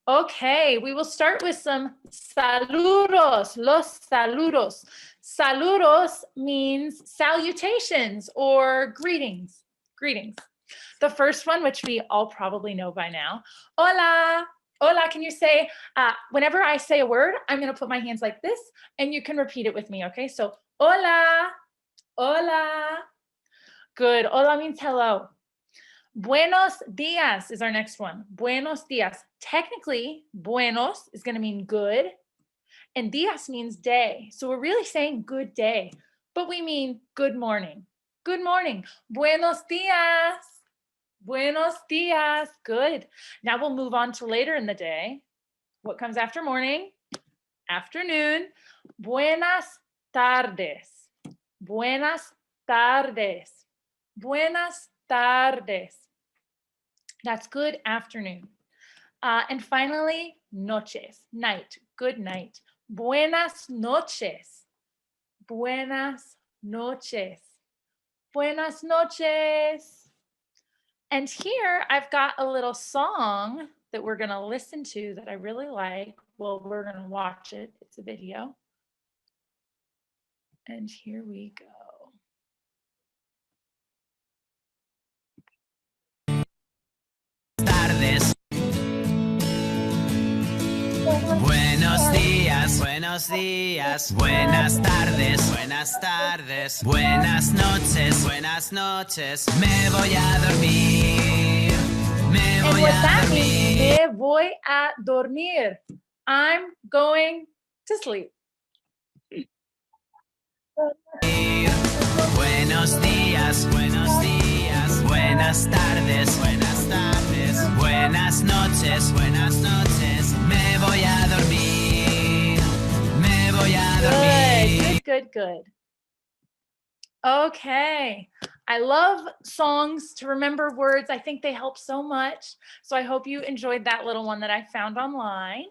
Okay, we will start with some saludos, los saludos. Saludos means salutations or greetings, greetings. The first one, which we all probably know by now, hola. Hola, can you say, whenever I say a word, I'm gonna put my hands like this and you can repeat it with me, okay? So, hola, hola. Good, hola means hello. Buenos dias is our next one. Buenos dias. Technically, buenos is gonna mean good and dias means day. So we're really saying good day, but we mean good morning. Good morning. Buenos dias. Buenos dias. Good. Now we'll move on to later in the day. What comes after morning? Afternoon. Buenas tardes. Buenas tardes. Buenas tardes. That's good afternoon. And finally, noches, night, good night. Buenas noches. Buenas noches. Buenas noches. And here I've got a little song that we're going to listen to that I really like. Well, we're going to watch it. It's a video. And here we go. Tardes. Buenos días, buenos días, buenas tardes, buenas tardes, buenas noches, buenas noches. Me voy a dormir, me voy a dormir. Me voy a dormir. I'm going to sleep. Buenos días, buenos días, buenas tardes, buenas tardes, buenas noches, buenas noches. Me voy a dormir, me voy a dormir. Good, good, good. Okay, I love songs to remember words. I think they help so much. So I hope you enjoyed that little one that I found online.